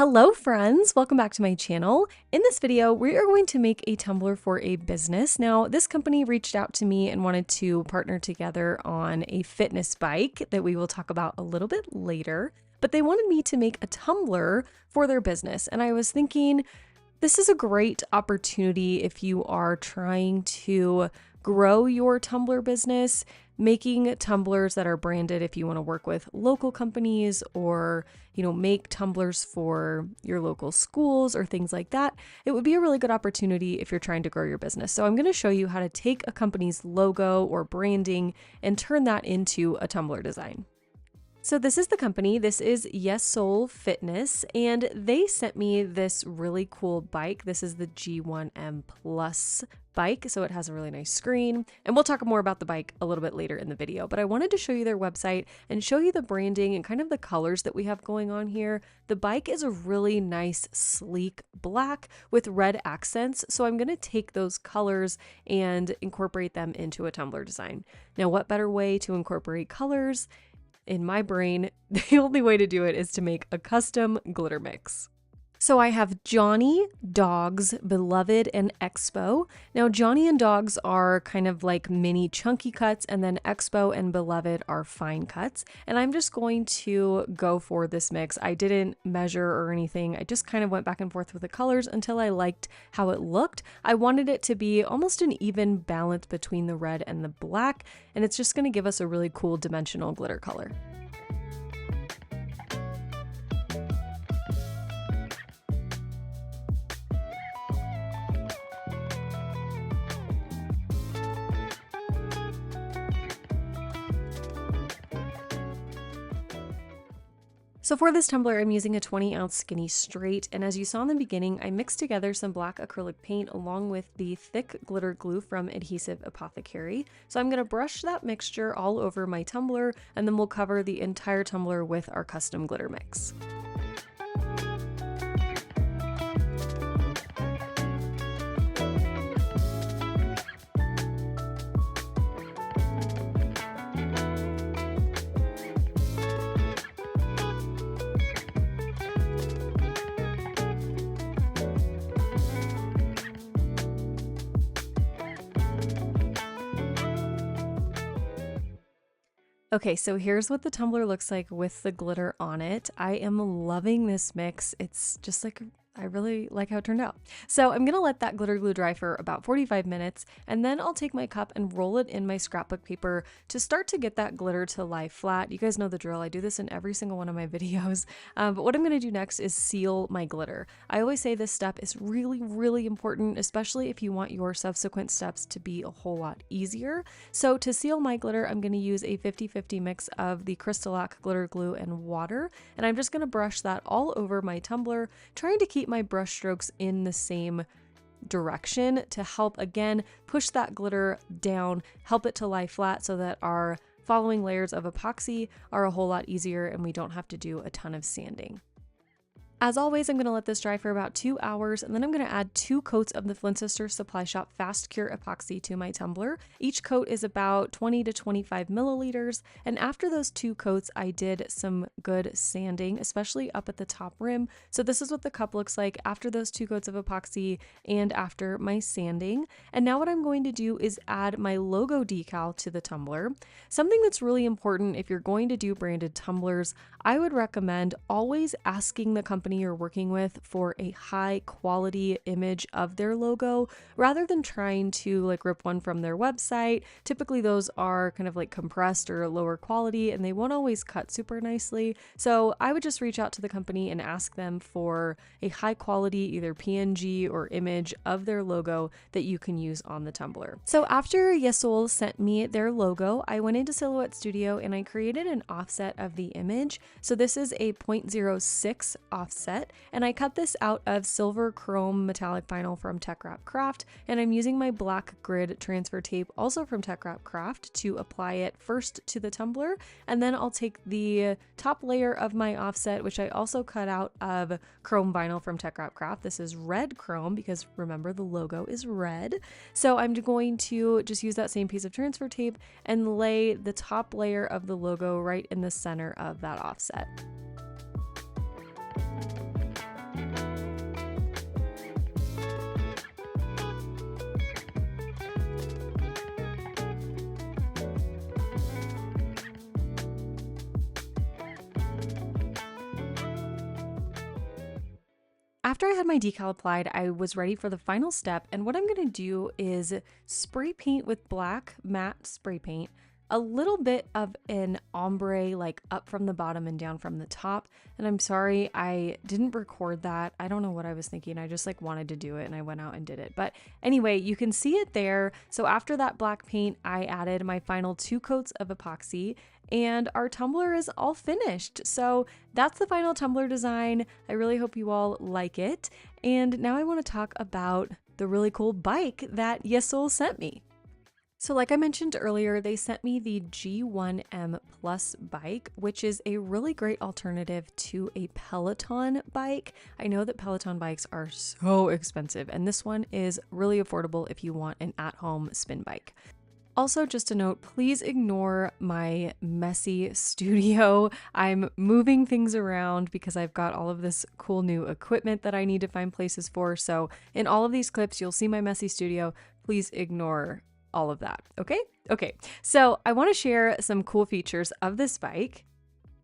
Hello friends, welcome back to my channel. In this video, we are going to make a tumbler for a business. Now, this company reached out to me and wanted to partner together on a fitness bike that we will talk about a little bit later, but they wanted me to make a tumbler for their business. And I was thinking, this is a great opportunity if you are trying to grow your tumbler business, making tumblers that are branded if you want to work with local companies or, make tumblers for your local schools or things like that. It would be a really good opportunity if you're trying to grow your business. So I'm going to show you how to take a company's logo or branding and turn that into a tumbler design. So this is the company. This is Yesoul Fitness, and they sent me this really cool bike. This is the G1M Plus bike, so it has a really nice screen, and we'll talk more about the bike a little bit later in the video, but I wanted to show you their website and show you the branding and kind of the colors that we have going on here. The bike is a really nice, sleek black with red accents, so I'm going to take those colors and incorporate them into a tumbler design. Now, what better way to incorporate colors? In my brain, the only way to do it is to make a custom glitter mix. So I have Johnny, Dawgs, Beloved, and Expo. Now Johnny and Dawgs are kind of like mini chunky cuts, and then Expo and Beloved are fine cuts. And I'm just going to go for this mix. I didn't measure or anything. I just kind of went back and forth with the colors until I liked how it looked. I wanted it to be almost an even balance between the red and the black, and it's just going to give us a really cool dimensional glitter color. So for this tumbler, I'm using a 20-ounce skinny straight, and as you saw in the beginning, I mixed together some black acrylic paint along with the thick glitter glue from Adhesive Apothecary. So I'm going to brush that mixture all over my tumbler, and then we'll cover the entire tumbler with our custom glitter mix. Okay, so here's what the tumbler looks like with the glitter on it. I am loving this mix. It's just like, I really like how it turned out. So I'm gonna let that glitter glue dry for about 45 minutes, and then I'll take my cup and roll it in my scrapbook paper to start to get that glitter to lie flat. You guys know the drill. I do this in every single one of my videos. But what I'm gonna do next is seal my glitter. I always say this step is really, really important, especially if you want your subsequent steps to be a whole lot easier. So to seal my glitter, I'm gonna use a 50-50 mix of the CRYSTALAC glitter glue and water, and I'm just gonna brush that all over my tumbler, trying to keep my brush strokes in the same direction to help, again, push that glitter down, help it to lie flat so that our following layers of epoxy are a whole lot easier and we don't have to do a ton of sanding. As always, I'm going to let this dry for about 2 hours, and then I'm going to add 2 coats of the Flynn Sisters Supply Shop Fast Cure Epoxy to my tumbler. Each coat is about 20 to 25 milliliters, and after those 2 coats, I did some good sanding, especially up at the top rim. So this is what the cup looks like after those 2 coats of epoxy and after my sanding. And now what I'm going to do is add my logo decal to the tumbler. Something that's really important if you're going to do branded tumblers, I would recommend always asking the company you're working with for a high quality image of their logo rather than trying to like rip one from their website. Typically those are kind of like compressed or lower quality and they won't always cut super nicely. So I would just reach out to the company and ask them for a high quality either PNG or image of their logo that you can use on the tumbler. So after Yesoul sent me their logo, I went into Silhouette Studio and I created an offset of the image. So this is a 0.06 offset, and I cut this out of silver chrome metallic vinyl from TECKWRAP Craft, and I'm using my black grid transfer tape also from TECKWRAP Craft to apply it first to the tumbler, and then I'll take the top layer of my offset, which I also cut out of chrome vinyl from TECKWRAP Craft. This is red chrome because remember the logo is red. So I'm going to just use that same piece of transfer tape and lay the top layer of the logo right in the center of that offset. After I had my decal applied, I was ready for the final step, and what I'm going to do is spray paint with black matte spray paint a little bit of an ombre, like up from the bottom and down from the top. And I'm sorry I didn't record that. I don't know what I was thinking. I just like wanted to do it and I went out and did it. But anyway, you can see it there. So after that black paint, I added my final 2 coats of epoxy and our tumbler is all finished. So that's the final tumbler design. I really hope you all like it. And now I want to talk about the really cool bike that Yesoul sent me. So like I mentioned earlier, they sent me the G1M Plus bike, which is a really great alternative to a Peloton bike. I know that Peloton bikes are so expensive, and this one is really affordable if you want an at-home spin bike. Also, just a note, please ignore my messy studio. I'm moving things around because I've got all of this cool new equipment that I need to find places for. So in all of these clips, you'll see my messy studio. Please ignore all of that. Okay. So I want to share some cool features of this bike.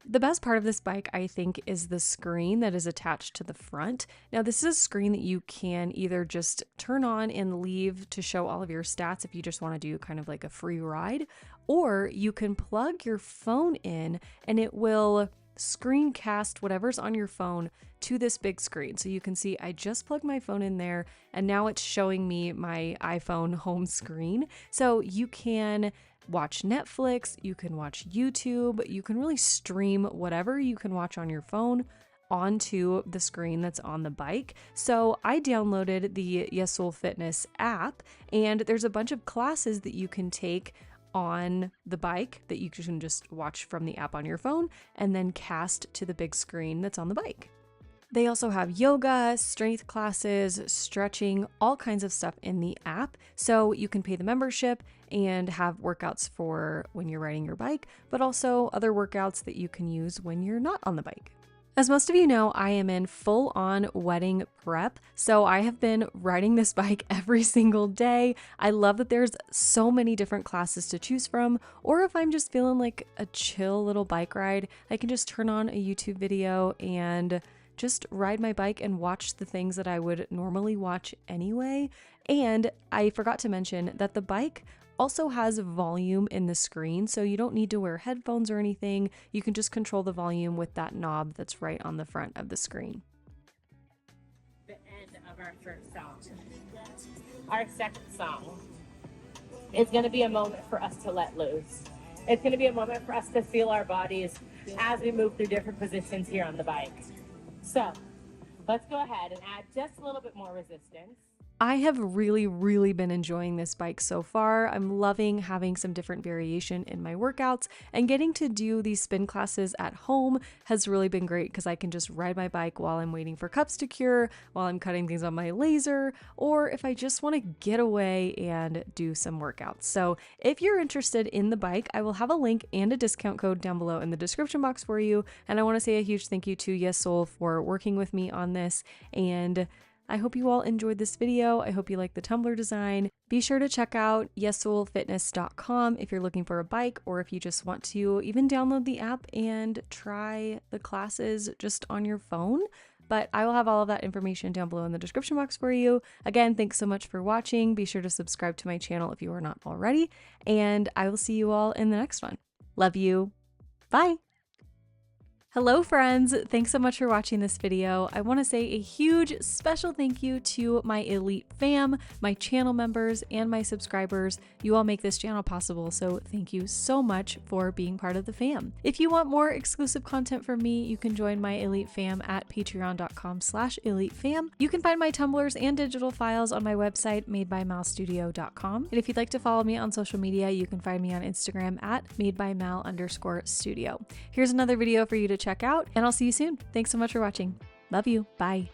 The best part of this bike, I think, is the screen that is attached to the front. Now, this is a screen that you can either just turn on and leave to show all of your stats if you just want to do kind of like a free ride, or you can plug your phone in and it will screencast whatever's on your phone to this big screen. So you can see I just plugged my phone in there and now it's showing me my iPhone home screen. So you can watch Netflix, you can watch YouTube, you can really stream whatever you can watch on your phone onto the screen that's on the bike. So I downloaded the Yesoul Fitness app and there's a bunch of classes that you can take on the bike that you can just watch from the app on your phone and then cast to the big screen that's on the bike. They also have yoga, strength classes, stretching, all kinds of stuff in the app. So you can pay the membership and have workouts for when you're riding your bike, but also other workouts that you can use when you're not on the bike. As most of you know, I am in full-on wedding prep, so I have been riding this bike every single day. I love that there's so many different classes to choose from, or if I'm just feeling like a chill little bike ride, I can just turn on a YouTube video and just ride my bike and watch the things that I would normally watch anyway. And I forgot to mention that the bike also has volume in the screen, so you don't need to wear headphones or anything. You can just control the volume with that knob that's right on the front of the screen. The end of our first song. Our second song is going to be a moment for us to let loose. It's going to be a moment for us to feel our bodies as we move through different positions here on the bike. So let's go ahead and add just a little bit more resistance. I have really been enjoying this bike so far. I'm loving having some different variation in my workouts, and getting to do these spin classes at home has really been great because I can just ride my bike while I'm waiting for cups to cure, while I'm cutting things on my laser, or if I just want to get away and do some workouts. So if you're interested in the bike, I will have a link and a discount code down below in the description box for you. And I want to say a huge thank you to Yesoul for working with me on this, and I hope you all enjoyed this video. I hope you like the tumbler design. Be sure to check out yesoulfitness.com if you're looking for a bike, or if you just want to even download the app and try the classes just on your phone. But I will have all of that information down below in the description box for you. Again, thanks so much for watching. Be sure to subscribe to my channel if you are not already, and I will see you all in the next one. Love you. Bye. Hello friends, thanks so much for watching this video. I want to say a huge special thank you to my elite fam, my channel members, and my subscribers. You all make this channel possible, so thank you so much for being part of the fam. If you want more exclusive content from me, you can join my elite fam at patreon.com/elitefam. You can find my tumblers and digital files on my website, madebymalstudio.com. And if you'd like to follow me on social media, you can find me on Instagram at madebymal_studio. Here's another video for you to check out, and I'll see you soon. Thanks so much for watching. Love you. Bye.